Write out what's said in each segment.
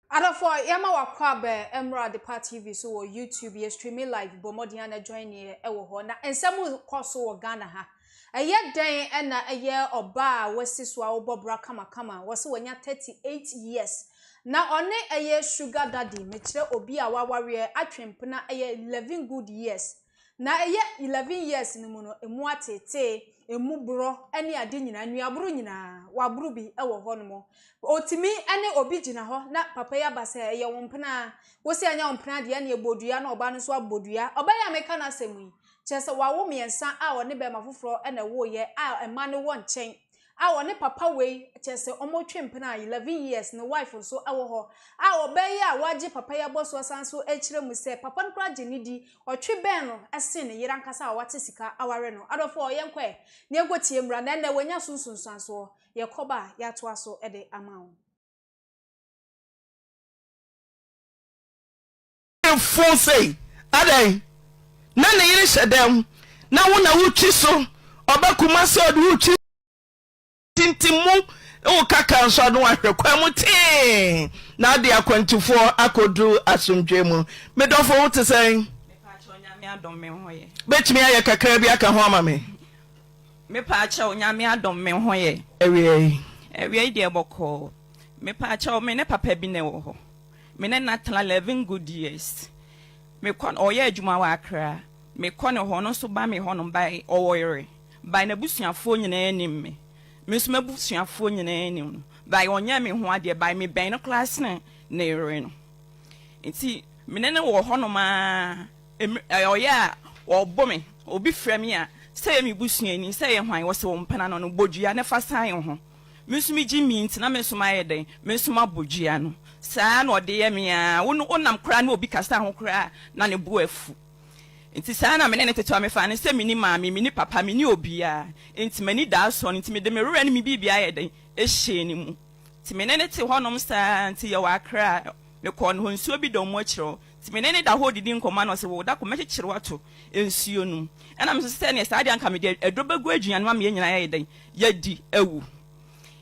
Adafo yama wakwa be Emra the Party TV so wo YouTube ye streaming live bomodi na join ye ewo ho na ensemu koso wo Ghana ha eye den na eye oba wasi so a obobra kama wase wanya 38 years na one eye sugar daddy me kire obi a waware atwempena eye 11 good years na eye 11 years ni mu no emu atete emu bro ene ade nyina nuabro nyina wabro bi ewo ho no mo otimi ene obi gina ho na papa ya basa eye wompena wosi anya wompena de na ebodua na oba no so abodua oba ya meka na asemu chese wawo miensa a woni be mafoforo ene wo ye a ema ne wo nchen a woni papa wei chese omotwempena 11 years ne wife so ewo ho a obayi a waje papa ya boso sanso ekire mu se papa no kra gini di otwe ben no ese ne yira nkasa a wate sika aware no adofo yenkwe ne egotie mra na na wanya sunsunsanso yekoba ya to aso ede amawo fo say adai na ne yire hyedem na wo na wutwi so obakuma se ode wutwi tintimu o kaka nso ado ahwekwa mu tin na de akwantifo akodu asomdwe mu medofo wo te say me pa cha onyame adom me hoye betimi aye kakra bi aka ho ama me pa cha onyame adom me hoye ewie de boko me pa cha me ne papa bi ne wo ho me ne natala 11 good years me kon oye adwuma wa akra me kon ho no so ba me ho no bai owoyere bai na busuafo nyina anim me mesuma busuafo nyina anim bai onya me ho ade bai me ben no class na ere no enti me ne wo ho no ma oye a obo me obi frɛ me a sɛ me busuani sɛ ye hwan wo se wo mpana no bodua ne fa san ho mesumi gi mi nti na mesuma ye den mesuma bodua no saa na ode ye me a wonam kra na obi kasa ho kra na ne bo afu enti saa na me ne tetewa me fa ne sɛ mini maami mini papa mini obi a enti mani da so enti me de me rura ne me bibia ye den ehye ni mu enti me ne te honom saa enti ye wa kra me kɔ no nsuo bi dɔm mo akyerɛ enti me ne da ho didi nkɔma no sɛ wo da kɔ mɛkyekyere wato nsuo num ɛna me so sɛ ne saa de anka me de adrobagu aduan ma me nyina ye den yadi awu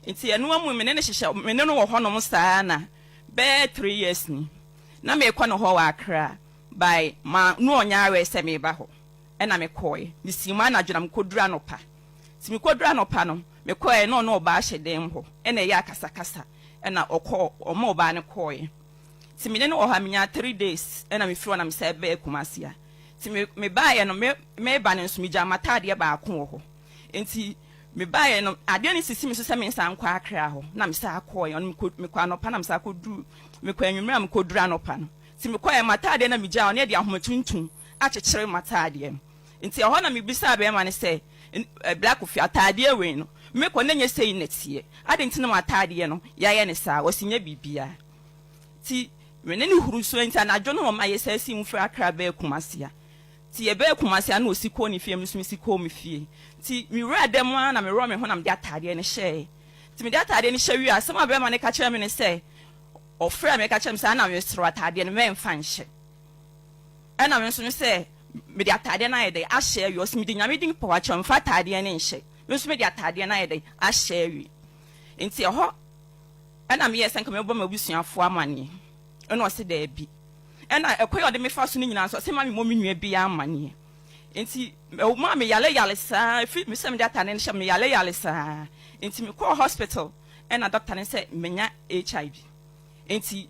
enti eno amu me ne hyehyɛ me ne no wɔ honom saa na be 3 years ni na me kɔ no ho wa kra by ma no onya awe se me ba ho ena me koye me sima na dwena me kodura no pa ti me kodura no pa no me koye no no ba hye dem ho ena ya kasakasa ena okọ omo oba ne koye ti me ne no ha menya 3 days ena me firo na me se be kumasia ti me ba ye no me ba ne nso me gya matade ba ako ho enti me ba ye no ade ne sisi me so se me nsan kwa akra ho na me sa koye on me kwa no pa na me sa kodu me kwa nwumra me kodura no pa no ti me kwae matade na migya on e de ahomatuntum akyekyere matade nti ho na me bisa be ma ne se black of atade we no me ko na nya sei netie ade nti na matade no ya ye ne sa osinya bibia ti me ne huru so nti anadwo no ma ye sa si mfra akra be kumasia ti ye be kumasia na osiko ni fie me so siko me fie ti me wura dem na me ro me ho na me de atade ne hye ti me de atade ne hye wi asema be ma ne ka kire me ne se ofra me ka chem sa na me sro atade no me mfa nhye ana me nso se me de atade na ye de ahye awi osi me de nyame din pawa chem fa atade ne nhye me nso me de atade na ye de ahye awi enti ho ana me yesen ka me bo ma busuafo amane eno se da bi ana ekoy ode me fa so ni nyina so se ma me mo me nua bi amane enti ma me yale sa fi me se me de atade ne hye me yale sa enti me call hospital ana doctor ne se menya HIV enti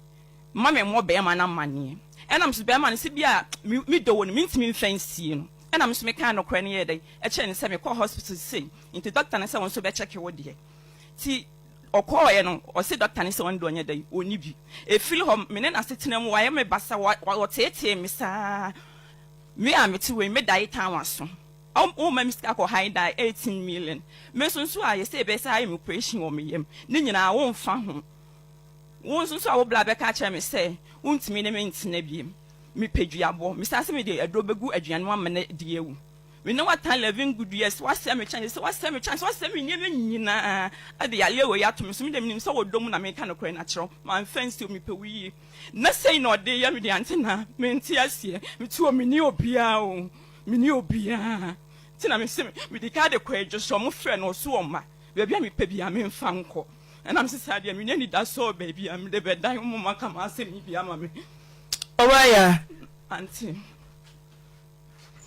mama mo be ma na mane enam so be ma ne se bia mi do woni mi ntimi mfansie no enam so me kan no kra ne ye dai e che ne se me call hospital sei enti doctor ne se won so be check wo de ti okoye no o se doctor ne se won do nya dai oni bi e feel ho me ne na setena mu wa ye me basa wo tete me sa me a me ti we me dai tan waso o ma miska ko high die 18 million me so so a ye se be sa immigration wo me yem ne nyina wo mfa ho won so awo bla be ka kire me se untimi ne me ntina biem me peduabo me sa se me de adrobegu aduan ma me de ewu me no watan 11 good years wase me chance wase me nyeme nyina ade yale we yato me so me de me so wodom na me ka no kore na kire man fancy me pe wi na sei no de ya me de antena me nti asie me tuo me ni obia o me ni obia tina me se me de ka de kore jo so mo frɛ no so o ma bia me pe bia me mfa nko And I'm sad, I mean, that's so, baby. I'm the bed, I won't come and say me, be a mammy. Oh, yeah. Auntie.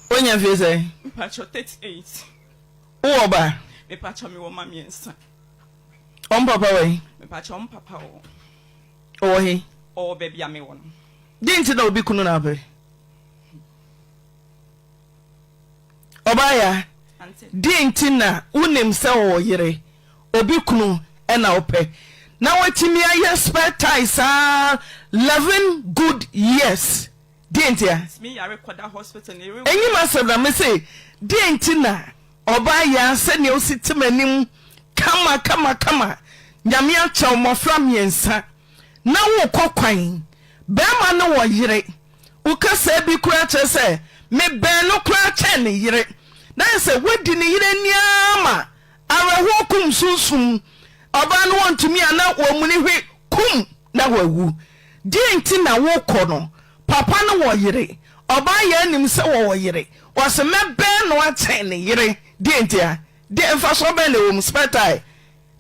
When you visit, Patch your 38. oh, ba. Me patch on me, oh, mammy, and son. Papa way. Me patch on papa. Oh, he. Oh, baby, I may one. Didn't know be kunabe. Obaya. Didn't na unim se o yere. Obi kunu ena ope. Now what me I spare ties 11 good years. Didn't ya? Me, I record that hospital. And you must have me say, didn't na Obaya send you sit to menim. Kama. Nyamia cha umofra miensa. Na wo kokwan. Bema no wo yire. Uka se bi kura che se me ben no kura che ne yire. Na se wedi ne yire niama. Areho kum sunsun. Oba no wontumi ana wo muni hwe kum na wawu. Di enti na wo kɔ no. Papa no wo yire. Oba ya nim se wo yire. Wo se me ben no ache ne yire. Di enti a. Di emfa so ben le wo mspetai.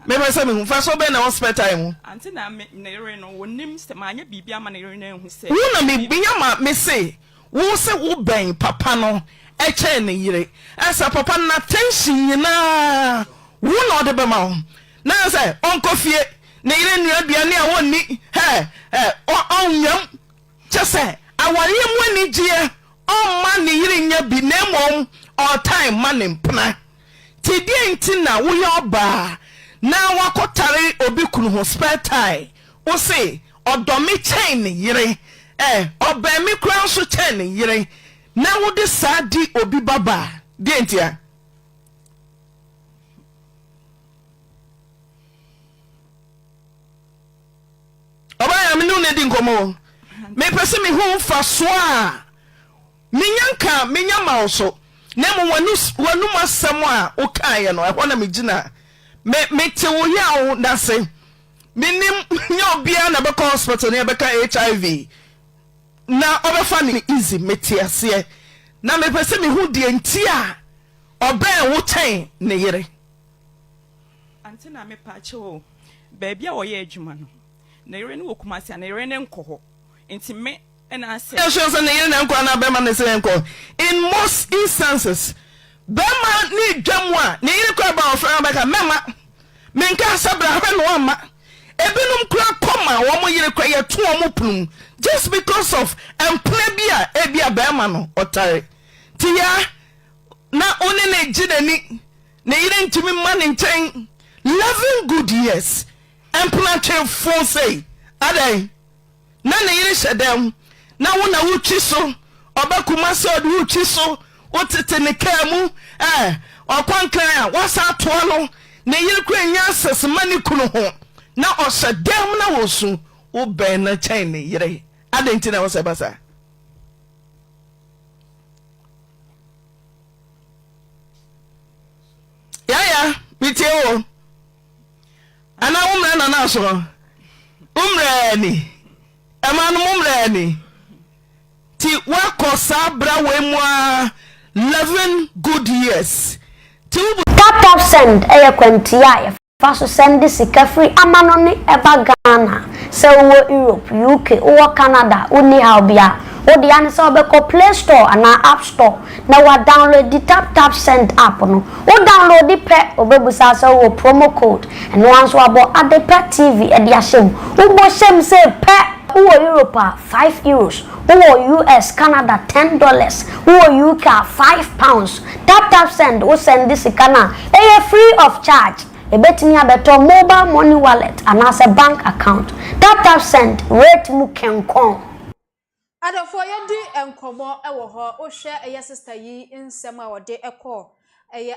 Me be se me hu fa so ben na hospital mu. Anti na me ne no wonim se ma anya bibia ma ne na hu se. Wo na me bia ma me se wo se wo ben papa no e che ne yire. Asa papa na tension nyina wo na ode be ma ho. Na se onko fie ne yire nua duane a wonni onyam che se aware mu ani gie on ma ne yire nya bi na mom all time ma ne mpna. Ti die nti na wo ye oba na wakotare obi kunu ho spare tie wo se odomi chain yire obemi kran so chain yire na wo de sadi obi baba de entia oba ya me nu ne di nkomo me pese me hu fa so a minyanka minyama wo so na mo wanu masem a wo kae no ehona me gina me te wo ya wo na se minim nya obia na be hospital na be ka HIV na obefa ni easy meti ase na me pese me hu de ntia oben wo ten ne yere anti na me pa che baby a wo ye adwuma no na yere ne wo kumase na yere ne nkoho enti me na ase so na yere ne nkoho na be ma ne se nkoho in most instances bema ni dwamwa ne yire kwa ba ofra ba ka mema menka sabra ha no ama ebinum kura koma wo mo yire kwa ye to mo punum just because of employee bia bema no otare tia na one ne gidani ne yire ntimi ma ne nchen 11 good years employee for say adai na ne yire shedem na wo na wuchi so obakuma se odi wuchi so wotete ne kamu okwankran wasa toa no ne yire kwa nya asese mani kunu ho na osedem na wosu wo ben na chain ne yire adenti na wose basa ya miteo ana umre na na so umre ni emanu umre ni ti wakosa bra we mu 11 good years tap send kwantia ya faso send sika free amano ni eba Ghana se wo Europe UK wo Canada uni haubia wo di an se obeko Play Store ana App Store na wa download the tap send app no wo download the pe obebusa se wo promo code and once wo abo adepa TV e dia shem wo bo shem se pe who Europe €5, who US Canada $10, who UK £5. Tap send who send this kana free of charge. A betting better mobile money wallet and as a bank account. Tap send rate mu kenkon. Adofo yedi enkomo ewo ho o hwe sister yi nsem a wode ekọ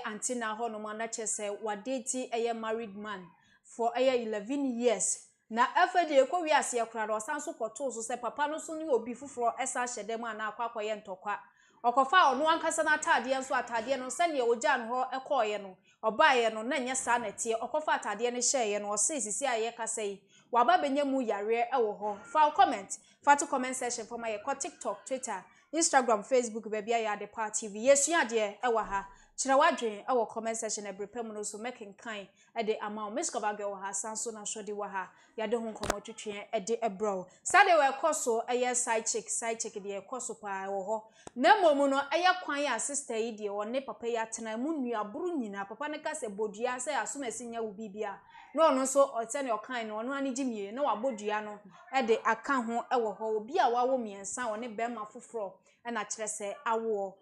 auntie na ho no na chese wadeti married man for 11 years. Na efede ekọ wi ase ekura do sanso kwoto so se papa no so ni obi fufuro esa hyedem ana akwa ye ntokwa okofa ono ankasa na atade enso atade no se ne ogya no ho ekoye no obaye no na nya sa na tie okofa atade ne hyeye no osisisi aye kasai waba benyemu yare ewo ho fa comment fa to comment section for my TikTok, Twitter, Instagram, Facebook baby ya de part TV yesu ade ewa ha kyerɛ wadwen ɛwɔ comment section ebrepem no so making kind de amount miscover girl ha sanso na shodi wa ha yade ho nkomo twetwe de ebro sade we koso eye side chick de koso pa wo ho na momu no eye kwan ya sister yi de woni papa ya tena mu nuaburu nyina papa ne ka se bodua se asomasi nya wo bibia no ono so ote ne okan no ono ani gimie na wabodua no de aka ho ewo ho obi a wawo miensa woni bema foforo na kyerɛ se awo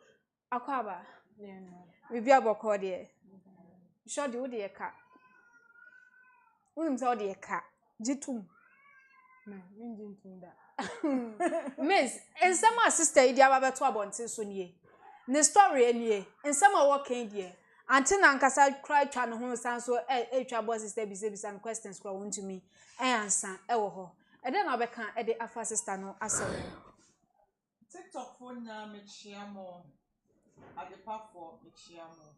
akwaba bibi abɔkɔ de shodi wo de ka unim sa wo de ka jitum na minjintum da miss ensema sister idi ababeto abonte so nie ne story enie ensema wo kan die anti na nkasa cry twa ne ho san so twa boss sister bisa no questions kwa won to me answer wo ho e de na obeka e de afa sister no asem TikTok phone na me chiamo adepafo me chiamo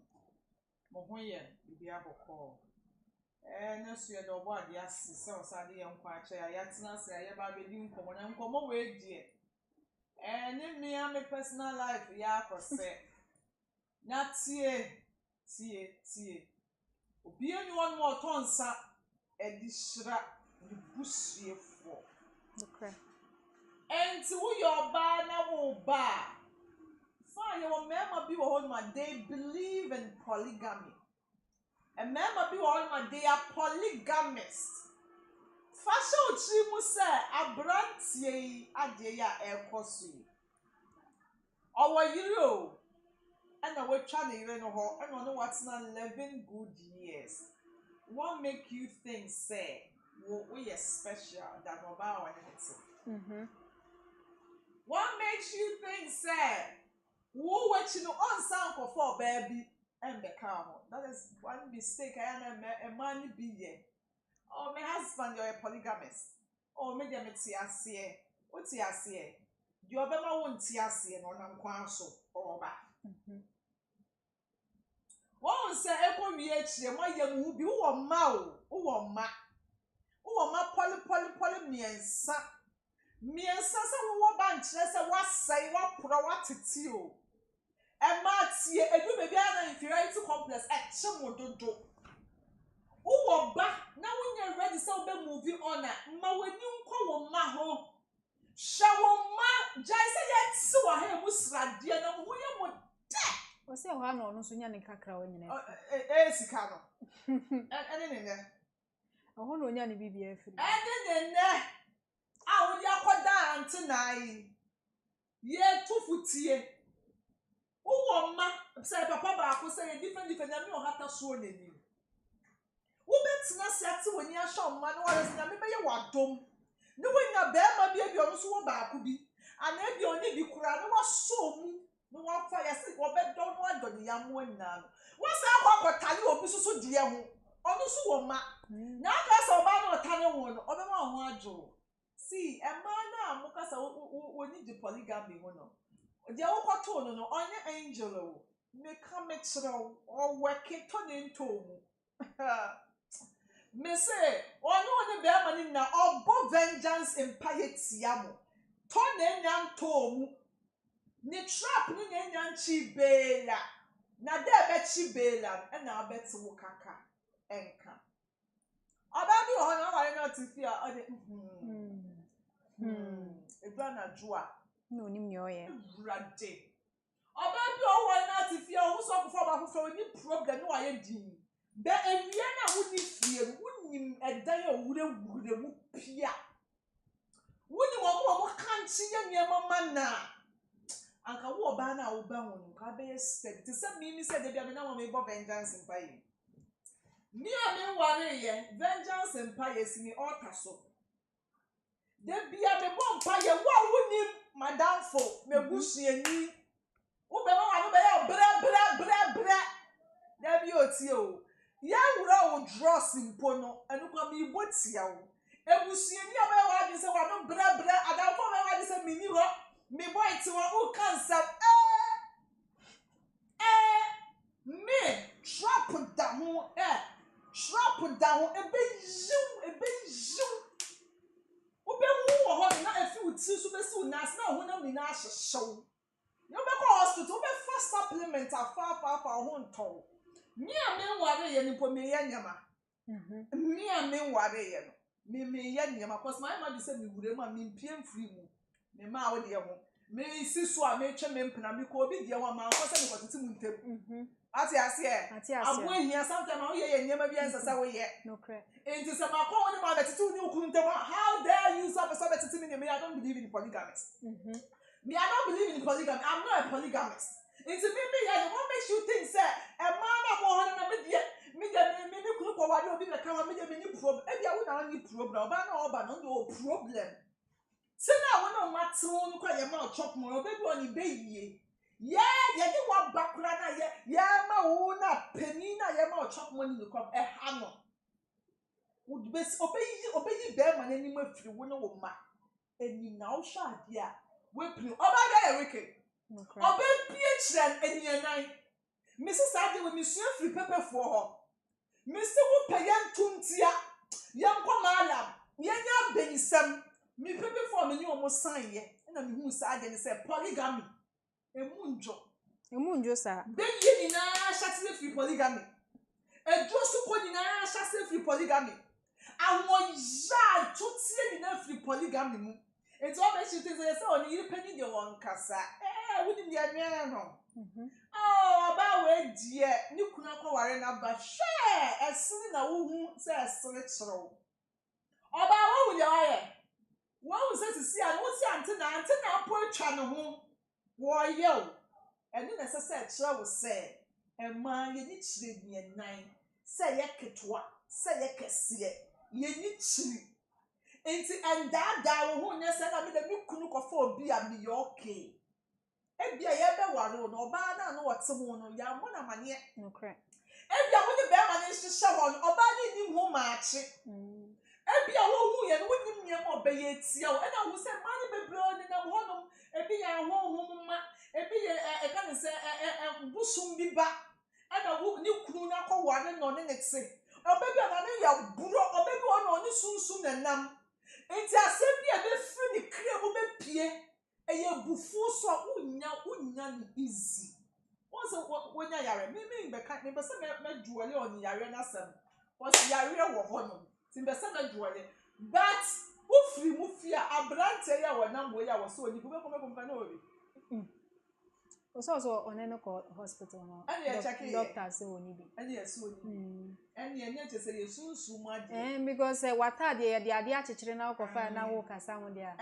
mo hoye bibi aboko na suye do bo ade ase se o sade ye nkwa ache ya tena se ya ba bedi nkomo na nkomo we die ne me me personal life ya akose na tie obi eni won mo tonsa edi hira ni busuefo okay enti wo your ba na wo ba fine your mama be wo my they believe in polygamy and mama be wo my they are polygamists fashion chi mu say abrantie ade ya ekoso owo yiri o and we try na yire no ho and no what na 11 good years what make you think say we are special than oba or anything what makes you think say wo watching on sound for baby and the car? That is one mistake I am a man be here. Oh, my husband, you're a polygamist. Oh, maybe I'm a TSC. What's TSC? You're the one TSC and on Quanso or back. One say, Echo VH, my young will be who are poly me and son. Me and Sasa wo ban chere what say what pro what titi o e ma tie edu baby na inferiority complex e chemododo wo ba na wonye ready say be movie on na ma wani nkwa wo ma ho hwe wo ma jai say ye tsi wa ha mu srade na wo ye mo de o se ho ana ono so nya ne kakra wo nyina sika no ene ne ho no nya ne bibia afiri ene ne a wo dia koda ante nai ye tufutie wo ma say papa ba ko say different na me o hata so nani wo betina se ate woni ahwa ma no wale na me be ye wadom ne wonya be ma bia bi ono so wo ba ko bi ana bi oni bi kura ne waso mu ne wafa ya se wo be do no adoni ya mo nyina no wo sa akotale obi so die ho ono so wo ma na aka so ba no tane wo no obe ma ho ajo. See, a man mukasa woni the polygamy ho no. Dia wo kwato no onye angel o. Me come chiro o working turn into mu. Me say, onu be amani na obo vengeance impiety amo. Turn enyam to mu. Ni trap ni enyam chi bela. Na de be chi bela e na abeti wo kaka enka. Obabi ho na wale na tifia o de Ebrana Joa. no nim ne oye. Rade. Obabi o wa na tifia o so kofo ba kofo ni problem no aye din. Be ewie na wo ni fie wonim edan a wure mu pia. Wonim o mo kanchi ye niema na. Anka wo oba na wo ba ho ka be step. Ti se mi se de bia me na mo me bo vengeance in paye. Me a me ware ye vengeance in paye si mi altar so. De bia me bompa ye wo wonim madam fo me busuani wo be ma no be ye bra da bi otie o ya wura wo dross mpo no enu kwa me botia wo ebusuani a be wa di se wa no bra adam fo me wa di se mini ho me boy ti wa o cancer me trap down ebe you Obe hu wo ho na afi uti so be si unas na ho na ni na ahyehyw You be go hospital, be first supplement afa ho nto. Me a me ware ye nipo me ye nyama. Me a me ware ye no. Me ye nyama cause my mother say me wure ma me mpiem free mu. Me ma wo de ho. Me si so a me twa me mpena me ko obi de ho ma ko say me ko tete mu ntem. Ati ase. Abo ehia sometimes wo ye nyama bi ansasa wo ye. No correct. Enti se ma ko woni ma tete ni ukunu ntem. How dare you so tete me I don't believe in polygamist. Me, I don't believe in polygamy. I'm not a polygamist. It's me, what makes you think, sir? A man of one and me could go while you'll be the camera, me problem. Maybe I wouldn't need problem, but no problem. So now, when I'm not so quite a mouth chop more, baby, on baby. Yeah, you want background, yeah, my own penina, yeah, my chop money in the crop, a hammer. Would best obey bear man anymore if you wouldn't want my. And you now shall, yeah. Weeping oba wicked. Oba PhD and your nine. Mrs. Adi with Monsieur Free Pepper for her. Mr. Wupayan Tuntia, young Pamala, Yanya Benisam, me pepper for me, you almost sign ye, and I'm who side and said polygamy. A moonjo. A moonjo, sir. Then ye in a shuttle free polygamy. A just to put in a shuttle free polygamy. I want ya to see in a free polygamy. It's all makes you think they say, oh, you penny your one cassa. Wouldn't you know? Oh, about where dear, you could not go worrying about share as soon as who says so. About what would you hire? What was it to see? I won't see until poor channel home. Why, yo? And then as I said, so was said, and man, you need to leave me at 9. Say, ya ketwa, say, ya cassia, you need to. And that who said, I mean, the new Kunuko be a me okay. And be a yabba waro, no bana, no what someone, no yamona mania. No correct. And be a woman bear managed to show on, or bani in whom match. And be a woman, and wouldn't you obey it, and I will say, money be blown in a home, and be a home, and be a kind of say, a busum be back, and a woman new Kunako warren on it say. Or maybe another bro, or maybe one on this soon and numb. Enti asɛm a bɛfiri ne kra mu bɛpie ɛyɛ bufu so a unya ne easy once wonya yare me bɛka me bɛsɛ me duole on yare na asɛm was yare wɔ hɔ no ti bɛsɛ me duole but ufiri mu fi a abrante ya wɔ nam wo ya wɔ so oni bu bɛkɔ na obi Also on any hospital no. Doctor say we need. And yes, and you just say so much. Because what are the idea to na ko fa na wo kasa mo dia.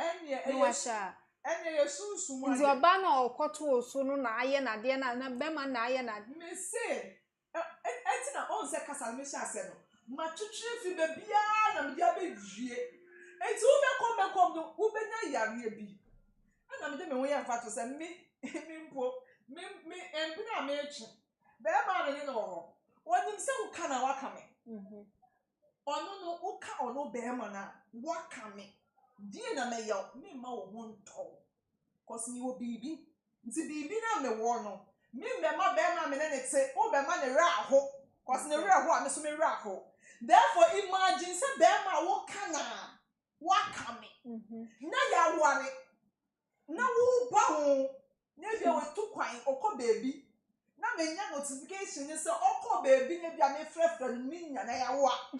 And washa. And you so much. Your banner or koto so no na aye na de na bema na aye na. Me say. Etina on se kasa me sha se no. Ma twetwe fi ba bia na me dia be wie. Enti wo be kom no wo be nya yare bi. Ana me de me ho ya fa to se me empina mechi be ma ne no onim se uka na waka me ono no uka ono be ma na waka me die na me yo me ma wo ho nto cause ni wo bibi nti bibi na me wo no me ma be ma me ne te o be ma ne ra ho cause ne ra ho a me so me ra ho therefore imagine se be ma wo kana waka me na ya ware na wo ba ho Maybe I was too quiet or call baby. Now, my notification is all baby, maybe I may fret from me and I walk.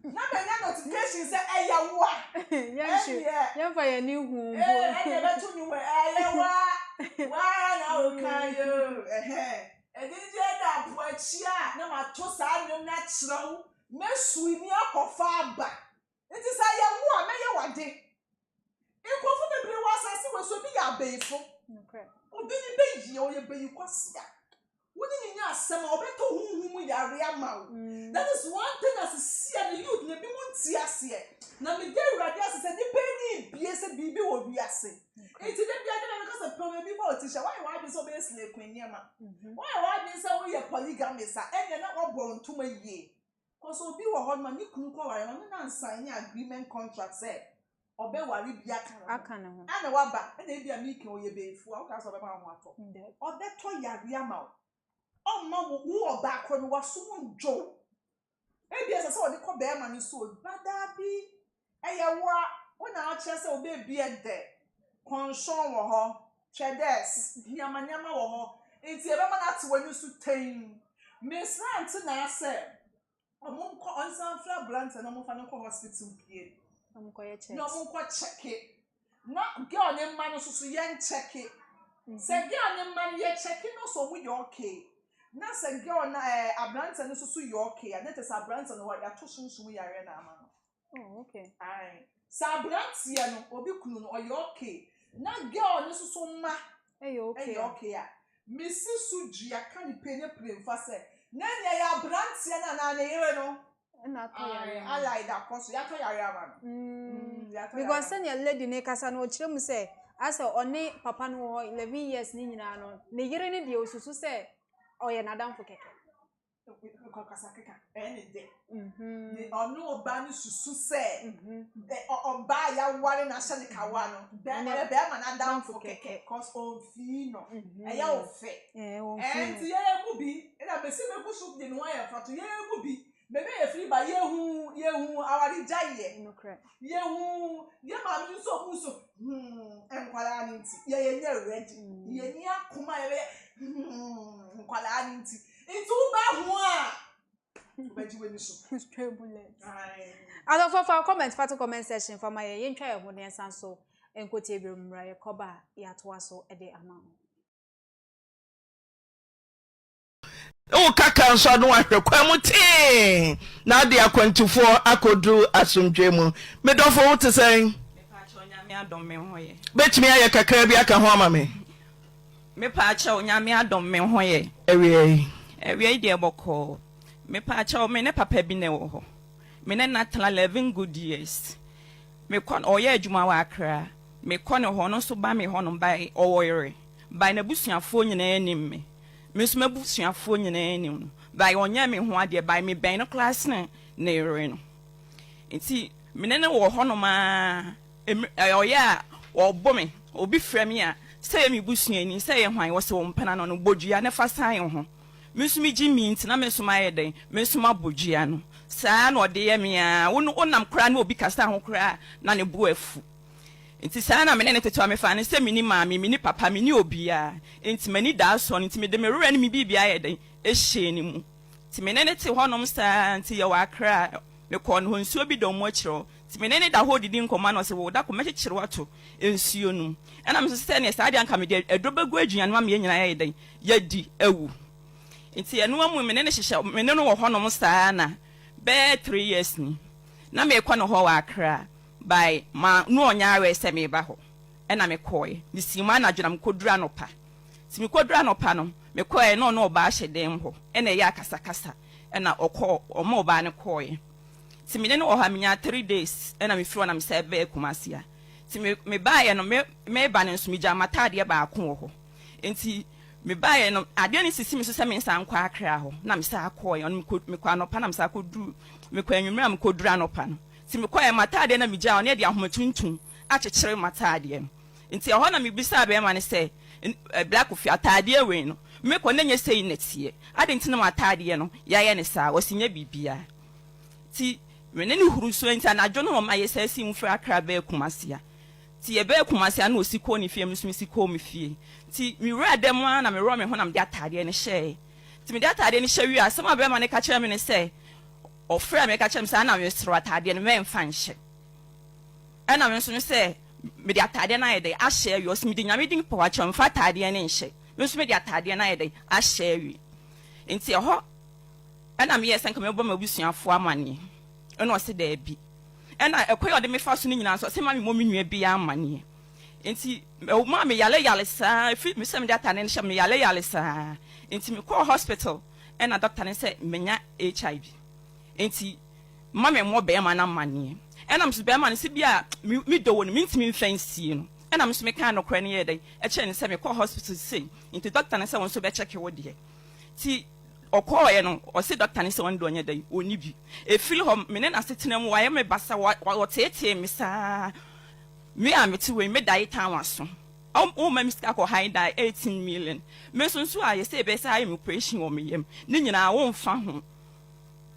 Now, my notification is a walk. Yes, yeah, for a new home. I never told you where I walk. Why now can you? And then that poor chia, no, my toes are no natural. Mess with me up or far back. It is I am one day. Inconfidently was I see was be a bayful. Okay. Or be baby or your baby quasia. Wouldn't you know some of it whom we are real mouth? That is one thing as a see and youth, maybe won't see us yet. Now, me get radias and the penny, BS baby will be a say. It's a because of probably politician. Why be so basically Queen Yama? Why be so we a polygamist and you're not born to my year? Because we were hard man, you couldn't call I don't sign an agreement contract said. Obe wari bia kana ho ana waba na e bia miki oye befu a ka so be ma ho ato obe to yare ama o ma wo oba ko no waso njo e bia se o de ko be ma ni so bada bi e ye wa wona a che se obe bia de konson wo ho chedes nyama wo ho enti e be ma na te wani su ten Miss Rant na say omunko onsan fra brant na mo fa no hospital pie omunko ye check no omunko check it na girl ne ma no so yen check it say girl ne ma ye check no so mu ye okay na say girl na abrant no so ye okay and that is abrant no wa ya to sunsun yare na ama no oh okay ai sa brant ye no obi kunu no ye okay na girl no so ma okay okay ya Mrs. Suji akani penye premfa say na ya brant ye na yere no na to yare I like that cause ya to yare ama no because senior lady ne kasa no chire mu say asa oni papa no 11 years ni nyina no ne yere ne de osusu say oye nadamfo keke ko kasa keka ene de ni onu oba ni susu say oba ya ware na hye ne kawa no be ma nadamfo keke cause on fi no eya ofe and ye mu bi e na besi me kusu de no ya fato ye mu bi bebe ye free ba ye hu awari jaye no cry ye hu ye ma mi so hu so enkwala ni nti ye nye ready ye ni akoma ye enkwala ni nti itu ba hu a obaji we ni so straight bullet alo for comment part comment section for my ye ntwa ye ho ne nsan so enkotie bi mra ye koba ya to aso e de ama o kaka nso no ahwe kwamu tin na de akwantufo akodu asomdwe mu medofo wo tesen me pa cha onyame adom me ho ye betimi aye kakra bi aka ho ama me pa cha onyame adom me ho ye ewie de boko me pa cha me ne papa bi ne wo ho me ne natala 11 good years me kon oye adwuma wa akra me kon ho no so ba me ho no bai owoyere bai na busuafo nyina anim me mesuma busuafo nyina anim bai onya me ho ade bai me ben no class ne ere no enti me ne wo ho no ma oye a obo me obi frɛ me a sɛ me busuani sɛ ye hwan wo se wo mpana no bodua ne fa san ho mesumi gi mi nti na mesuma ye den mesuma bodua no saa na ode ye me a wonam kra na obi kasa ho kra na ne bo afu enti saa na me ne tetewa me fa ne sɛ mini maami mini papa mini obia enti mani da so enti me de me rura ne me bibia ye den ehye ni mu enti me ne te honom saa enti ye wa kra me kɔ no nsuo bi dɔm mo akyerɛ enti me ne da ho didi nkɔma no se wo da kɔ mekyekere wato nsuo no ɛna me so sɛ ne saa de anka me de adobegu aduan ma me nyina ye den yadi awu enti ɛno amu me ne hyehyɛ me ne no wɔ honom saa na be 3 years ni na me kɔ no ho wa kra by ma no onya awe se me ba ho ena me koye me sima na dwena me kodura no pa ti me kodura no pa no me koye no oba hye dem ho ena ya akasa kasa ena okọ omo oba ne koye ti me ne no ha menya 3 days ena me firo na me se be kumasia ti me ba ye no me ba ne nso me gya matade ba ako ho enti me ba ye no ade ne sisi me so se me nsa nkwa akra ho na me sa koye on me kwa no pa na me sa koduru me kwa nwumra me kodura no pa no ti me kwa matade na me gya on e de ahomatuntum akyekyere matade nti ho na me bisa be ma ne se black of atade we no me ko na nya sei netie ade nti na matade no ya ye ne sa wasinya bibia ti me ne huru so nti anadwo no ma ye sa si mfra akra be kumasia ti ye be kumasia na osiko ni fie msumi siko mi fie ti mi wura dem na me ro me ho na me de atade ne hye ti me de atade ne hye wi asema be ma ne ka kire me ne se ofra me ka kire me sa na me sro atade ne me mfa nhye ana me so se me de atade na ye de ahye wi osimi de nyame din pawa kire mfa atade ne nhye me so me de atade na ye de ahye wi nti ho ana me yesen ka me bo ma busuafo amane eno se da bi ena ekoy ode me fa so ni nyina so se ma me mo me nua bi amane nti ma me yale sa fi me se me de atade ne hye me yale sa nti me call hospital ena doctor ne se menya HIV nti ma me mo be ma na amane ena me se be ma ne se bia me do woni me ntimi mfansie no ena me se me kan no kra ne ye dai e che ne se me call hospital say nti doctor ne se won so be check wo de ti okoye no o se doctor ne se won do nya dai oni bi e feel home me ne na setenam wa ye me basa wa tete me sa me am ti we me dai tan waso o ma mi ska ko high die 18 million me so a ye se be sa I am operation wo me yem ni nyina wo mfa ho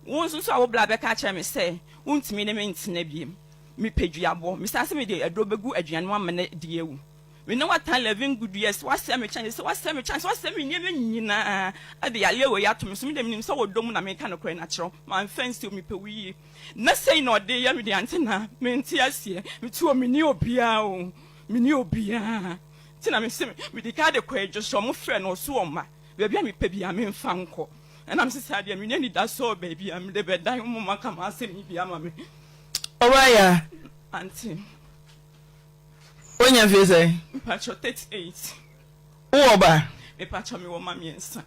wo so a wo bla be ka kire me se untimi ne me ntina biem me peduabo me sa se me de adobegu aduan ma me ne de ewu We know what 11 good years. What's semi chance? What's semi chance? What's semi nina? At the alley way out to me, some them so don't make no cry natural. My friends to me per we. Not say no day, I'm the antenna. Mentias here, me two a miniopia. Miniopia. Tina me semi with the card of quay just some friend or swamma. Baby, I'm a baby, I'm in Fanco. And I'm sad, I mean, that's so baby, I'm the bed, dying woman come and say me, mammy. Oh, yeah. Auntie. When you visit, Patch 38. oh, ba, Me patch me one mammy and son.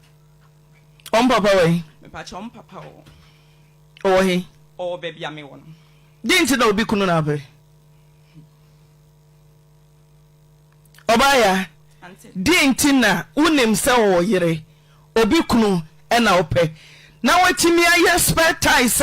Papa way, Me patch on papa. oh, he Oh, baby, I'm one. didn't know be kunabe. Obaya, Auntie. dintina, unim so yere, obikunu, and ope. Now what me I spare ties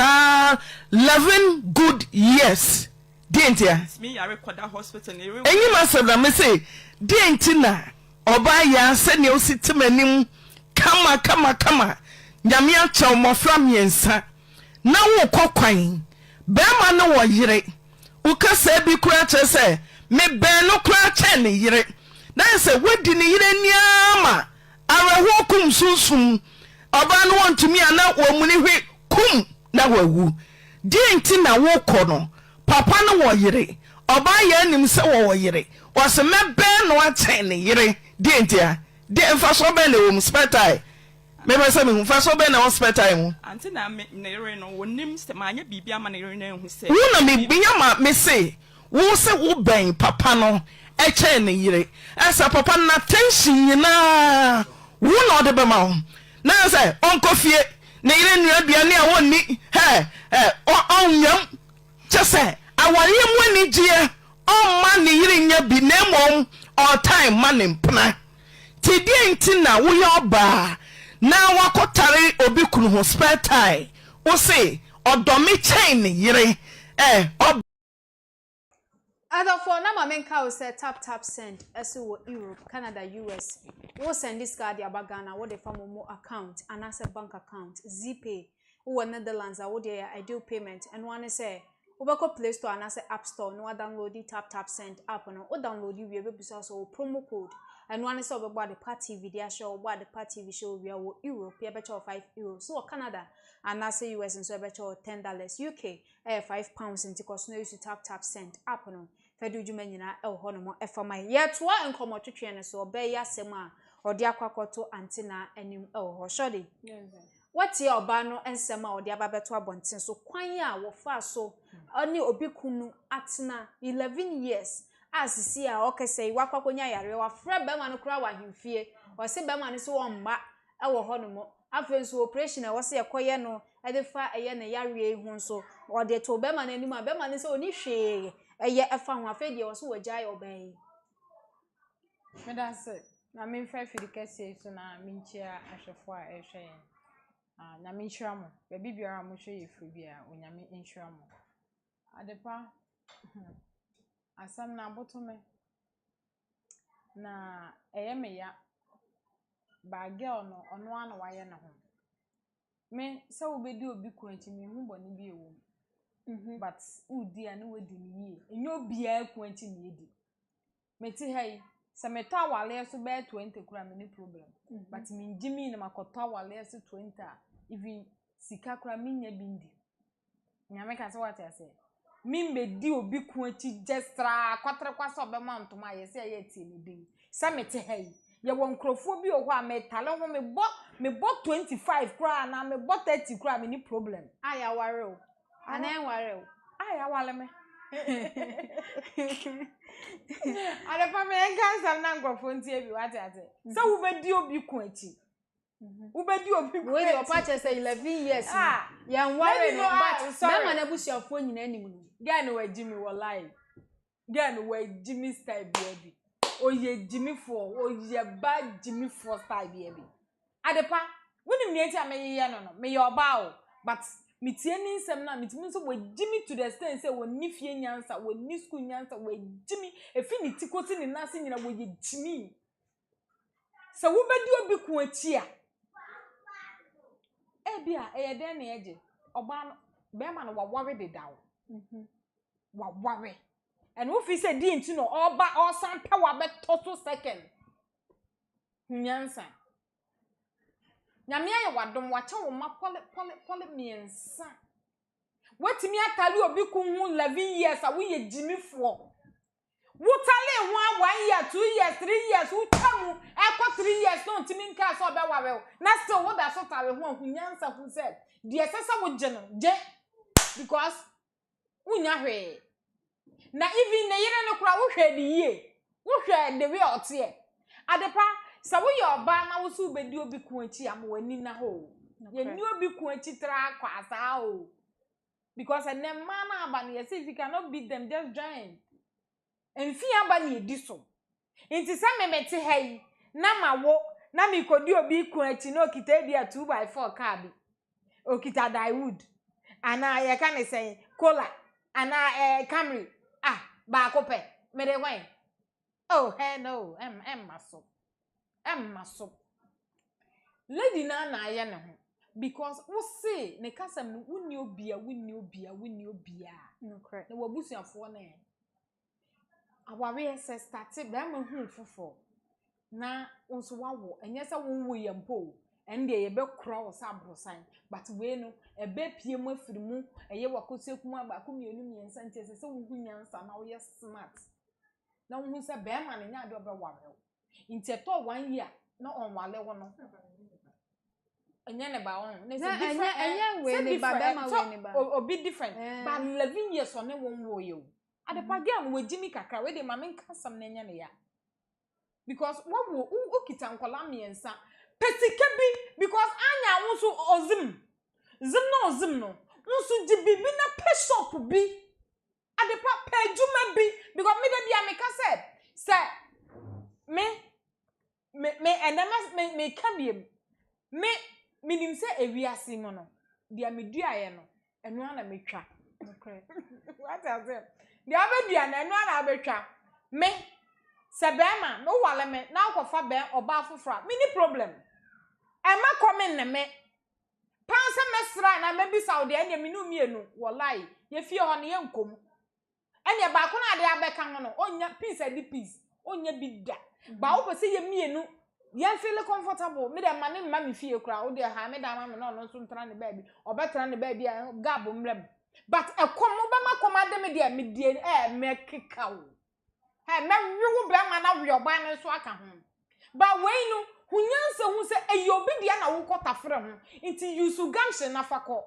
11 good years. Didn't ya? Me, I record that hospital. And you must have me say, dintina, Obaya, send you sit to me. Kama. Nyamia chow mo from yensa. Na wo kokwan. Bema no wo yire. Uka se bi kura che se, me be no kura che ne yire. Na se wedi ne yire niama. Areho kum sunsum. Oba no wontumi ana wo muni hwe kum na wawu. Di enti na wo kɔ no. Papa no wo yire. Oba ye anim se wo yire. Wo se me be no ache ne yire. Di enti a. Di emfa so be le wo mspetai. Maybe say me fa so be na hospital mu. Auntie na me nere no wonim se ma nya bibia ma nere na hu se. Wo na me binya ma me say, wo se wo ben papa no e che ne yire. Esa papa na tension nyina. Wo na ode be ma wo. Na say onko fie ne yire nua aduane a wonni. Onyam. Che say awale mu ani gie. On ma ne yire nya bi na mom all time ma ne mpna. Ti die ntina wo ye oba. Na wakotare obi kunu ho spare tie wo se odomi chain yire Other for na ma menka wo say tap send ese wo Europe, Canada, US. Wo send this card ya bagana wo de famomo account and as a bank account, Zpay, wo Netherlands wo de ideal payment and one say wo be ko Play Store and as App Store no download the tap send app no wo download you be bisa so promo code and one is over the party video show what the party TV show we are Europe you bet €5 so Canada and I say US and so bet $10 UK £5 into cost no use tap send app no fedu juma nyina e ho no mo e fama yet wa enkomo twetwe ne so be ya sema odi akwakoto antina anim e ho shodi what your oba no ensema odi ababeto abonten so kwan a wo fa so oni obi kunu atena 11 years as see a okese wakwakonya yare wa fra be ma no kura wa himfie o se be ma no so wo mba e wo ho no mo afen so operation e wo se ekoye no e de fa eye na yare hu so o de to be ma no anim a be ma no so oni hwe eye efa ho afa de wo so wajai oban me da se na me fa fi dikese so na me nchia ahwefo a ehwe na me nchira mo be bibiara mo hwe ye fru bia onyame nchira mo adepa Asɛm na botome na me ya ba girl no ono ana waye na ho me se wo bedi obi kwanti me hu boni bi ewo but udi ana wadi ni yie enyo bia kwanti ni edi me ti hai se me to awale so be 20 kura me ni problem but me njimi na makoto awale so 20 even sika kura me nya bindi nyame ka se what I say mimbe di obi kwanti gestra kwatre kwasa obema ntoma yesi aye tie ni din sa mete hai ye won nkrofo bi o ho a metale ho me bo 25 kra na me bo 30 kra me ni problem aya ware o ana ware o aya wale me ale pa me enka na nkrofo ntie bi wate ate sa wo be di obi kwanti ubedi obi we dey opache say 11 years yan ware no but be ma na busuafo nyina anim no Gani we Jimmy wallahi. Gani we Jimmy style baby. Oye Jimmy for oye bad Jimmy for style baby. Adepa, woni mieti amenye ya no me your ba but mitie ni nsem na mitimi so we Jimmy to the extent say we ni fie nyansa, we ni school nyansa, we Jimmy efi ni tikoti ni nase nyina we Jimmy. So wo bedi obi ku achi a. Bia eye den na eje. Oba no be ma no wa worry de dawo. Wa worry and wo fi say di nti no oba osan pe wa beto so second nyansa nyame aye wadom wache wo ma pole miensa wetimi atale obi kun hu 11 years a wo ye jimifo wutale ho a 1 year 2 years 3 years wutamu ekọ 3 years no ntimi nka so be wawe na still wo da so tare ho ahunyansa hu said de sesa wo je no je because unya hwe na even ne yire no kura wo hwe de yie wo hwe de we otie adepa sa wo ye oba na wo su bedi obi ku achi am wani na ho ye ni obi ku achi tra kwa asa o because and them man aba na say if you cannot beat them just join enfi aba na edi so enti sa memete hai na mawo na mi kodi obi ku achi no kita dia 2x4 car bi okita diewood ana ye kan say cola ana Camry ba ko pe me de wan oh hey no maso lady na aye ne ho because we say ne kasam no wunni obia okay na wabusuafo na aware se start be ma hu fofo na onso wawo enye se wonwo yampo ende ye be kura wo sa brosan but we no ebe pie mu afirimu eye wakosekum abako mienu miensa ntese se wo hunyansa na wo ye smart na wo hu se be ma ne nya de obe wawe inteto 1 year na onwale wo no enye ne ba won na se different enye we ne ba be ma we ne ba obi different but 11 years on ne won wo ye o adepagam we jimi kakra we de ma men kasam na enye ne ya because wo okita nkola miensa pesike bi because anya wonso ozim no wonso di bibi na pet shop bi adepa pejuma bi because me de bia me ka say me enema me kabiem me minim say ewiase mo no dia me duaye no eno na metwa okay what I say dia abedua na eno na abetwa me sebema no wale me na akofa be oba afofra mini problem ema komen na me pansa mesra na me bi saudi enya minu mienu wallahi ye fie ho ne yenkom enya ba ko na de abeka ho no onya peace adi peace onya bidda ba wo pese ye mienu ye feel comfortable me de mane mma me fie kura wo de ha me da ma me no so ntra ne baby obetra ne baby gabo mrem but ekom wo ba makoma de me de me die me keka wo he me wu be ma na wi oba ne so aka ho ba we no hunyansa hu se eyobi dia na wo kotafre ho nti yusu gamshe na fako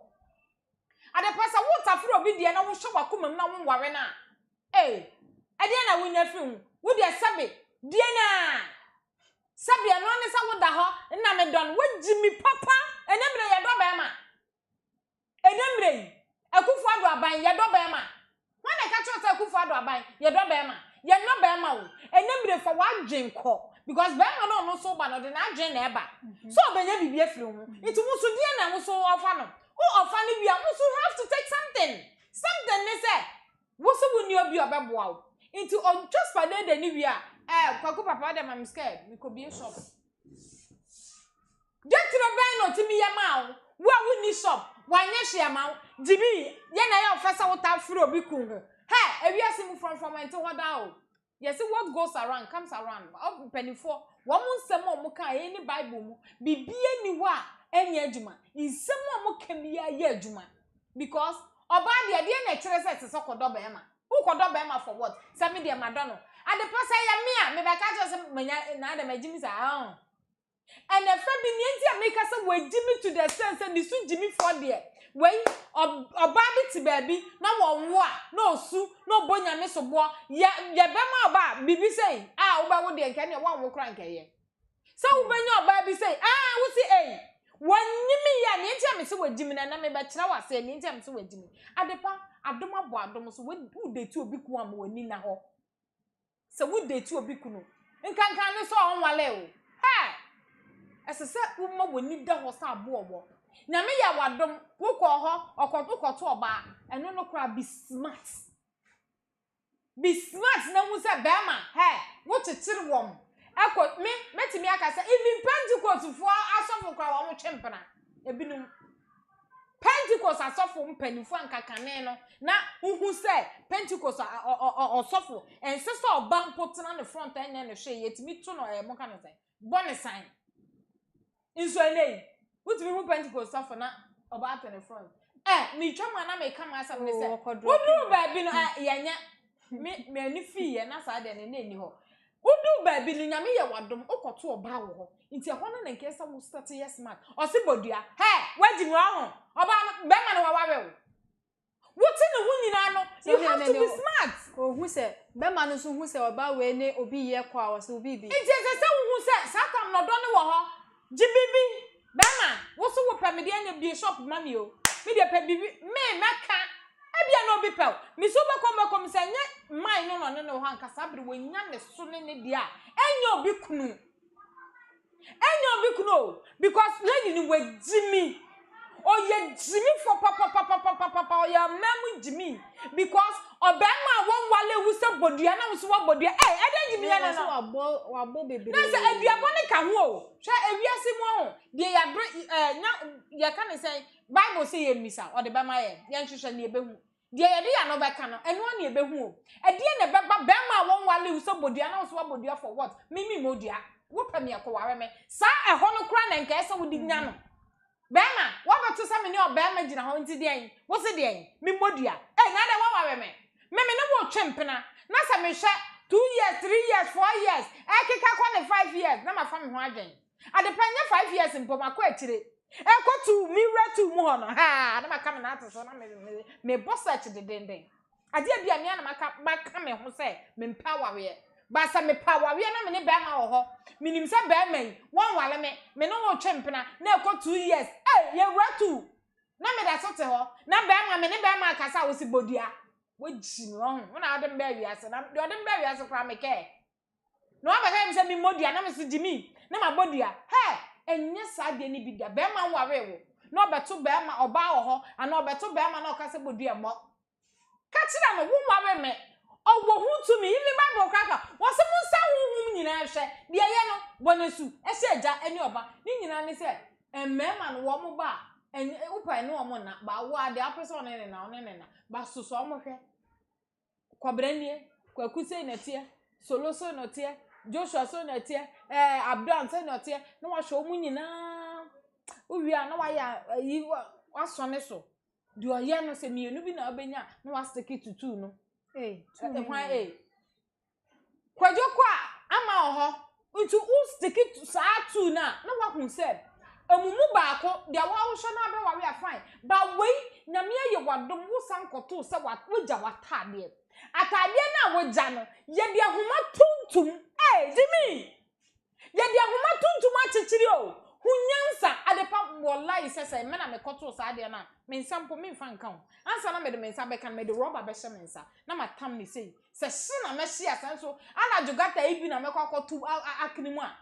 ade pasa wo tafre obi dia na wo hwe wakomam na wo nware na ade na wo nya fi hu wo dia sabe dia na sabe no ne sa wo da ho na me don wo jimi papa enemre ye do ba ma enemre akufu ado aban ye do ba ma wana ka cho sa akufu ado aban ye do ba ma ye no ba ma wo enemre fa wa dwenko because be ma no so ba no de na adwen na eba so obenya bibia firi ho it wo so die na wo so ofa no o ofa ni bia wo so have to take something ne say wo so wo ni obi obeboa wo into on just for the ni bia kwaku papa de mam scared me ko be shop get no ben no timi ya ma wo ni shop wanye hye ma dibi ye na ya ofesa wo ta firi obi kun ho ewiase mu from ento hoda o yes what goes around comes around up penifo wo mu nsem o mu ka any bible mu bibie ni wa enya adwuma nsem o mu ka mi ya ye adwuma because oba de na kire se se kodo be ma who kodo be ma for what se me de madono ade pasa ya me a me be ka je se manya na ade magimi sa and the fabi ni enti make us we jimi to the sense and su jimi for there wey oba bi ti baby na wo a na osu na obonya me so bo ye be ma oba bibi say wo ba wo de nke na wo kra nke ye so wo benya oba bi say wo si wanyimi ya ni enti me se we jimi na me be kira wa say ni enti me se we jimi adepa adom abo adom so we de tu obi ku am wani na ho so we de tu obi ku no nkankan ne so onwale o esese umma woni da ho sa abo obo na me ya wadom wokọ ho okoto oba eno no kra be smart na hu se be ma wo chichiri wom eko me metimi aka se even Pentecost fo asofo kra wo twempena ebinum Pentecost asofo mpanifo ankakane no na uhu se Pentecost osofo ense so oba mpotena ne front anya ne hwe yetimi to no mo ka no sai bone sign inso enei utimi hu Pentecost asofo na oba at ne front me twama na me kama asam ne se wodu ba bi no yenya me ani fi ye na sa de ne na ni ho wodu ba bi no nyame ye wadom okoto oba wo ho nti ehwo na nke sa wo start yes smart osibodua wadi mi ahụ oba be ma na wawe wuti ne hu nyina no you have to be smart hu se be ma no so hu se oba we ne obi ye kwa wo se obi bi nti se hu se satam no do ne wo ho jibibi be ma wo so wo pemede anya bi shop mami o me de pe bibi me maka ebia no obi pe mi so be kom se nye mai no no ne ho anka sabre wo nya ne so ne dia enya obi kunu because lady ni we Jimmy oye Jimmy for papa oya memu Jimmy because obema won wale wu se bodua na wo so bodua ede Jimmy na no wabo bebe na se aduabo ne ka ho o hwe ewiase mu ho de ya nya ya ka ne say Bible say ye misa o de bema ye nhwehwe ne ebehu de ye de ya no be ka no eno na ebehu o ede ne beba bema won wale wu se bodua na wo so bodua for what mimi modua wo pami akoware me sa eho no kra na nka esa wo di nya no bema wo beto sa me ne obema gina ho nti de en wo se de en mi modua na de wo ware me me ne wo twempena na sa me hwe 2 years 3 years 4 years ekeka kwa ne 5 years na ma fa me ho adwen ade panya 5 years mpo makwa akire ekotu mi retu mu ho no na maka me na ateso na me bossa chi de denden ade bia me na maka me ho se me empower ye basa me power we na me ne be ma wo ho minim se be man won wale me no wo twempena na ekọ 2 years ye retu na me da sote ho na be ma me ne be ma kasa wo si bodua wo ji no ho na ade mbe wiase na de ode mbe wiase kwa me ke no abaka me se mi modua na me se jimi na ma bodua enye sa de ni bi da be ma ware wo na obeto be ma oba wo ho ana obeto be ma na okase bodua mo ka tira no wo ware me owo hu to me even Bible kraka wo se mun sa hu nyina hwe de ye no bonesu ehye agya ani oba ni nyina ne se emmema no wo mo ba upa ne wo mo na ba wo ade apeso ne na ba soso mo hwe kwabranie kwakusei na tie soloso na tie Joshua so na tie Abdon so na tie na wo hwe mu nyina uwia na wa ya yi waso ne so de oye no se mienu bi na obenya na wa stick tutu no kwajo kwa ama oho ntu u stick it sa tu na wa hu se emumu baako dia wa wo hwe na be wa we fine ba wei nyame ye wadom wo sankoto se wa ja watade atade na wo ja no ye dia homa tuntum Jimmy ye dia homa tuntum achichiri o hunyansa adepa wallahi sese me na me koto sa ade na me nsampo me mfa nka ho ansa na me de me nsa be kan me de rubber be hye me nsa na matam me sei se na me hye asanso ana jogata ibi na me kwakotu akinimu a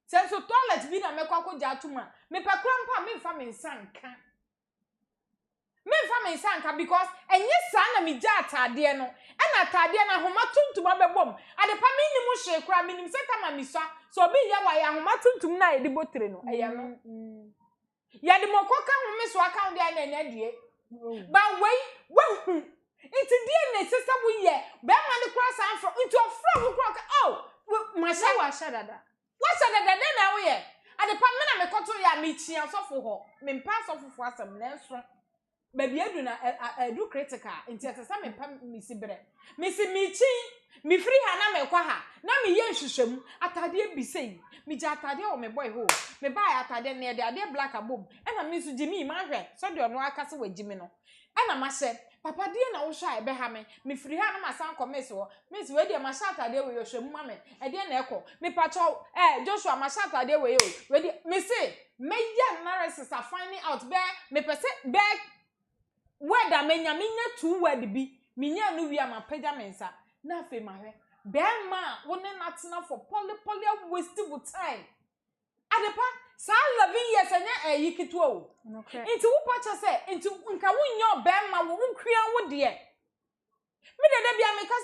senso toilet bi na me kwakoja atuma me pakura mpa me mfa me nsa nka because enye sa na me ja atade no na atade na homa tuntum abebom adepa me ni mu hye kura me nim se kama mi so obi ya wa ya homa tuntum na ye di botre no eya no ya di mokoka ho me so account dia na na die ba wei wahu nti die na sisa wo ye be ma ni kura san fro nti ofra wo kura ma sha wa sha dada na wo ye adepa me na me koto ya me chia sofo ho me mpa sofo fo asem na enso baby edu na edu critical nti atasa me pa misibre misi michi mi free ha na me kwa ha na me ye nhwehwem atade ebisei mi ja atade o me boy ho me buy atade na de ade black abob na me su jimi ma hwe so de ono aka se wa jimi no na ma hye papa die na wo hwa ebe ha me free ha na ma san comment wo me se we de ma hya atade we hwehwem ma me e de na ekọ me pacho Joshua ma hya atade we yo we de me se me ye narrates are finding out be me pese be weda menya 2 word bi minya no wi ama pagya mensa na afi mahwe be ma woni natena for poly waste time adepa sa 11 years anya yikitu o nti wo pacha se nti nka wonyo be ma wo nkria wo de me de bia me ka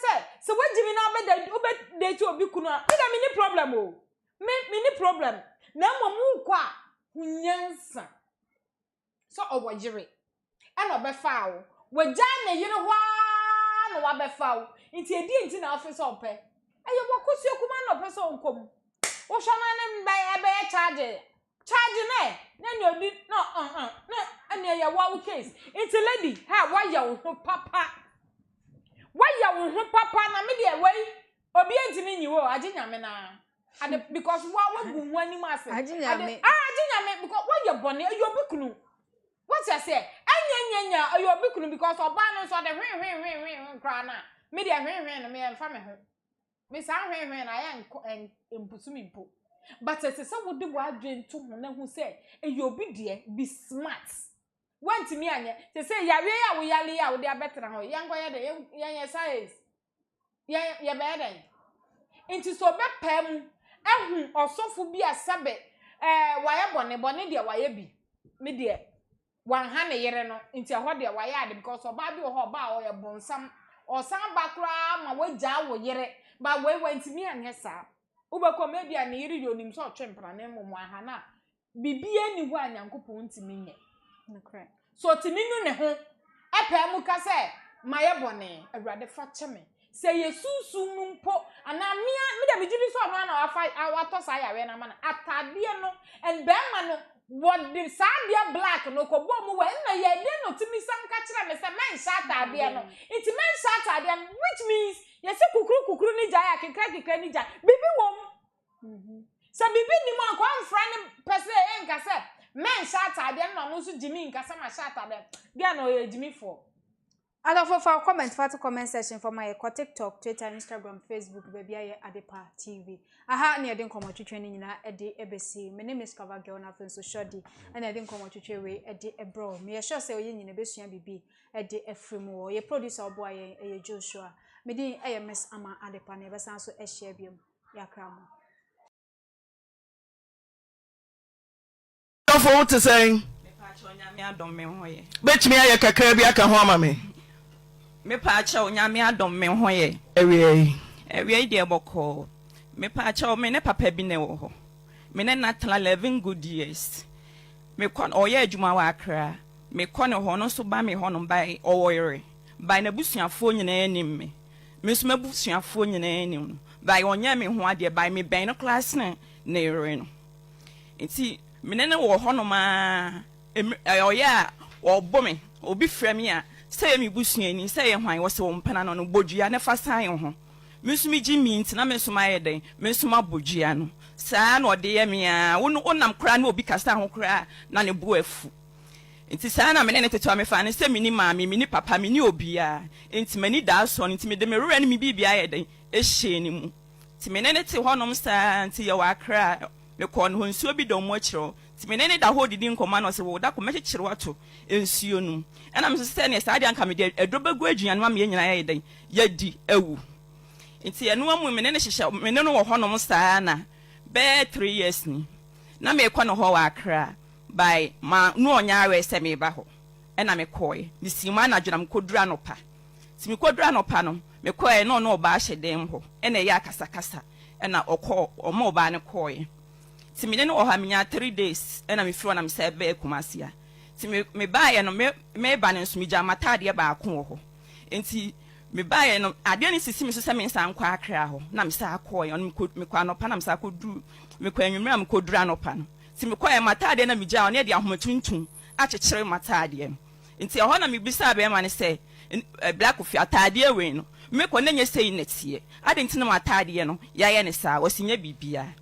se wajimi na be date obi kunu a me da me ni problem o me ni problem na mmom kwa hunyansa so owojire ana obefa wo wagya na yire hwa na wabefa wo nti edi na office ope eye bokosi okuma na ope so nkom wo hwana ne mba ebe charge na ni odi no na ani ya wa case nti lady ha waya wo papa na me de wey obi entimi nyiwo aginyame na ade because wa gu nwani ma ase aginyame because what you born you be kunu what you say anya you be kunu because oba no so de hwen kra na me de hwen na me emfa me ho me sa hwen na ya empusumi mpo but it is so would do adwen to ho na hu say you be there be smart want me anya they say ya we yale ya wo de abetra ho yanko ya de ya size ya be den into so be pam ehu osofo bi asabe waye bone de waye bi me de wan ha ne yere no nti ho de waye ade because oba bi ho ba o ye bonsam osan bakra ma wagya wo yere ba we want me anya sa ubeko me bia ne yere yonim so twempra na mmom aha na bibie ni hu anyankopon ntimi nye okay so timinu ne ho epem ka se maye bone awurade fa cheme se yesusu mumpo ana me da bigiri so no na wato sa ya we na mana atade no and be ma no what the sadia black no ko bo mu we na ye de no timi sanka kire me se men sha atade no it men sha atade which means ye se kukuru ni jaya kekra ni ja bibi wom so bibi ni mo ko friend person enka se men sha atade no no so jimi nka se ma sha atade dia no ye jimi for Other for comment for comment section for my TikTok, Twitter, Instagram, Facebook, baby I Adepa TV. Aha ni ade nkomo twetwe ni nyina ede ebesi. My name is Cover Girl na so shodi. And ade nkomo twetwe we ede ebro. Me sure say oye nyina besua bibi ede efremu wo. Ye producer obo aye Joshua. Me din Miss Ama Adepa na besan so share biom. Yakra mo. For what to say? Me pa cho nyame adom me hoye. Betimi aye kakra bi aka ho ama me. Me pa cho nyame adom me hoye. Ewie de boko. Me pa cho me ne papa bi ne wo ho. Me ne natla 11 good years. Me kon oye adwuma wa akra. Me kon ho no so ba me ho no bai owoyere. Bai na busuafo nyina anim me. Me so mabusuafo nyina anim. Bai onye me ho ade bai me ben no class na ere no. Enti me ne wo ho no ma oye a obo me obi frɛ me a say me busuani say hwan wo se wo mpana no bodua ne fa san ho me so me gi mint na me so ma yeden me so ma bodua no saa na ode ye me a wo nam kra na obi kasa ho kra na ne bo afu enti saa na me ne tetewa me fa ne say me ni maami me ni papa me ni obi a enti mani da so enti me de me rura ne me bibia yeden ehye ni mu enti me ne te honom saa enti ye wa kra me kon ho nsuo bi do mo akiro ti me ne da ho didi nkoma no se wo da ko mekekere wato ensuo num ena me se ne sa de anka me de edrobagu aduan ma me nyina ye den yadi awu nti eno amu me ne hyehye me ne no wo honom saa na be 3 years ni na me kwa no ho wa akra by ma no onya awe se me ba ho ena me koye ni sima na dwena me kodura no pa ti me kodura no pa no me koye no no ba hye dem ho ena ya kasakasa ena okọ omo ba ne koye ti me ne no ha menya 3 days ena me firo na me se be kumasia ti me ba ye no me ba ne nso me gya matade ba ko ho enti me ba ye no ade ne sisi me so se me nsan kwa akra ho na me sa akọ ye no me kwa no pa na me sa koduru me kwa nwumra me kodura no pa no ti me kwa ye matade na me gya one de ahomatuntum akyekyere matade enti ho na me bisa be ma ne se black of atade we no me kwa na nya sei netie ade nti na matade no ya ye ne sa wasinya bibia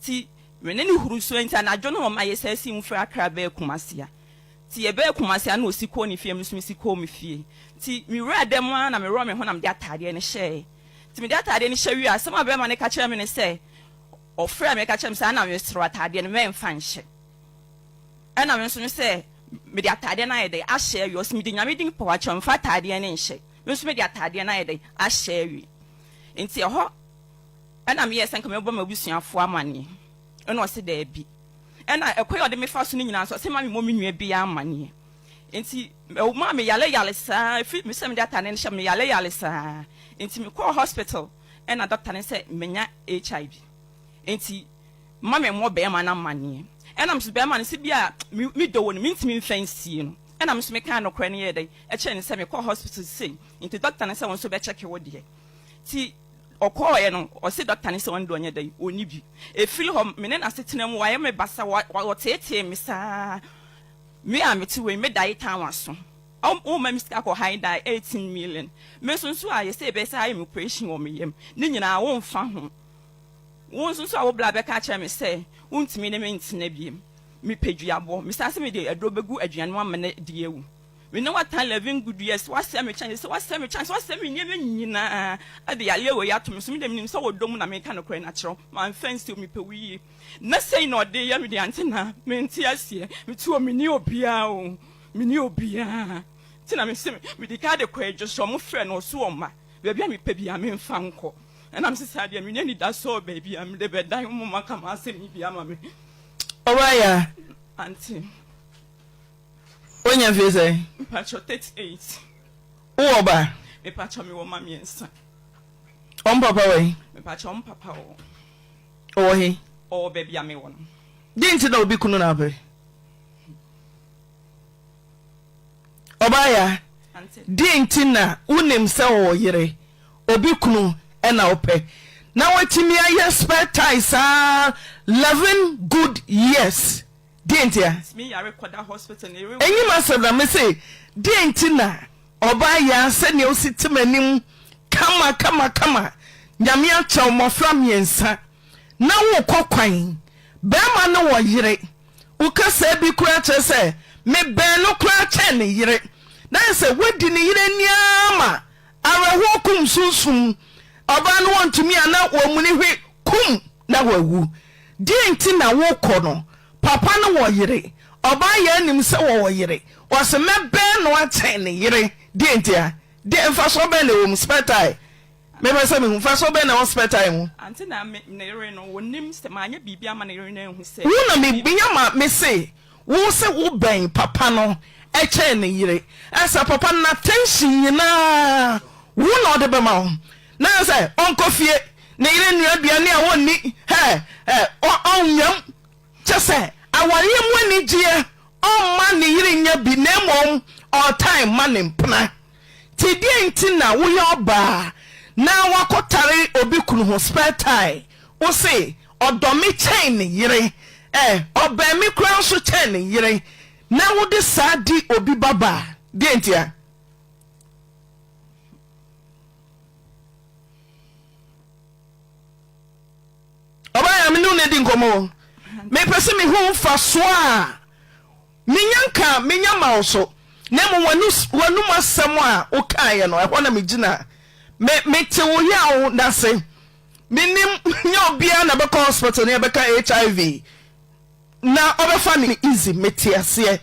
ti me ne huru so enti anadwo no ma ye sa si mfra akra ba kumasia ti ye ba kumasia na osiko ni fie mso misiko mi fie ti mi wura dem na me ro me ho na me de atade ne hye ti me de atade ne hye wi asema ba ma ne ka kire me ne se ofra me ka kire me sa na me sro atade ne me mfa nhye ana me nso ne se me de atade na ye de ahye wi osi me de nyame din po wa kire mfa atade ne nhye me nso me de atade na ye de ahye wi enti ho ana me ye senka me bo ma busuafo amane eno se da bi ena ekoy ode me fa so ni nyina so se ma me mo me nua bi amane enti ma me yale sa fi me se me data ne me yale sa enti me call hospital ena doctor ne se menya HIV enti ma me mo be ma na amane ena me se be ma ne se bia me do woni me ntimi mfansie no and I'm making no cranny day. A chain semi call hospital sing into doctor and so on so be check your dear. See or call or see doctor and so on doing your day, or nibi. A feel home, menen as sitting them, why am I bassa what say, Miss me, I'm two way, me die town soon. Oh, my mistake or high die 18 million. Mason so I say best I am operation on me. Nina, I won't find him. Once so I will blabber catch me say, won't me name in Snebby. Me pay you abo, Mr. Sammy, a drobegu a Jan 1 minute dear. We know what time living good years, what's semi chance, what's semi chance, what's semi never at the alley way out to me, them so don't make no cray natural. My friends to me per wee. Not say no day, yammy the antenna, mean tears here, me to a miniopia, miniopia. Tina me say we the card equate just some friend or so ma. Baby me baby I'm in fanko. And I'm so sad me need that so baby I'm the bed dying mama come and say me be amame. Owaya Auntie. When you visit Patcho 38. Oba Me patcho me wo mami ensa. Papa way Me patcho papa o. Oh he Oh baby I'm one. Didn't know be kunu na be Obaya Auntie. Dinti na unim se wo yire obi kunu e na ope na watimi aye spare ties 11 good years dinti ya Me I record that hospital near. enyi masabra me say dinti na obaya se ne ositimanim kama nyame acha omofra miensa na wo kokwan be ma no wo yire wo kasa bi kura che se me ben no kura che ne yire na se wadi ne yire niama araho kum sunsun oba no wontumi ana wo muni hwe kum na wawu dinti na wo kono papa no wo yire oba ya nim se wo yire wo se me ben no ache ne yire dinti a de mfa so ben le wo spare me ba se me mfa so ben na wo spare mu Auntie na me ne no wonim se manya bibia ma ne yere na hu se. wo na me binya ma me se wo se wo ben papa no eche ne yire asa papa na tension nyina wo na ode be ma wo na say onko fie ne yire nua duane a wonni onyam che say aware mu ani gie on ma ne yire nya bi na mom all time ma ne mpna ti die nti na wo ye oba na wakotare obi kunu ho spare tie wo say odomi chain ne yire oba mi kura so chain ne yire na wo de sadi obi baba die ntia obaya me no ne di nkomo me pese me hu fa so a minyanka minyama so na mo wanu masem a o kae no ehona me gina me te wo ya wo na se minim nya obia na be hospital na be ka HIV na obefa ni easy metiase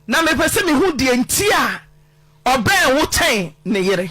na me pese me hu die ntia oben wo ten ne yere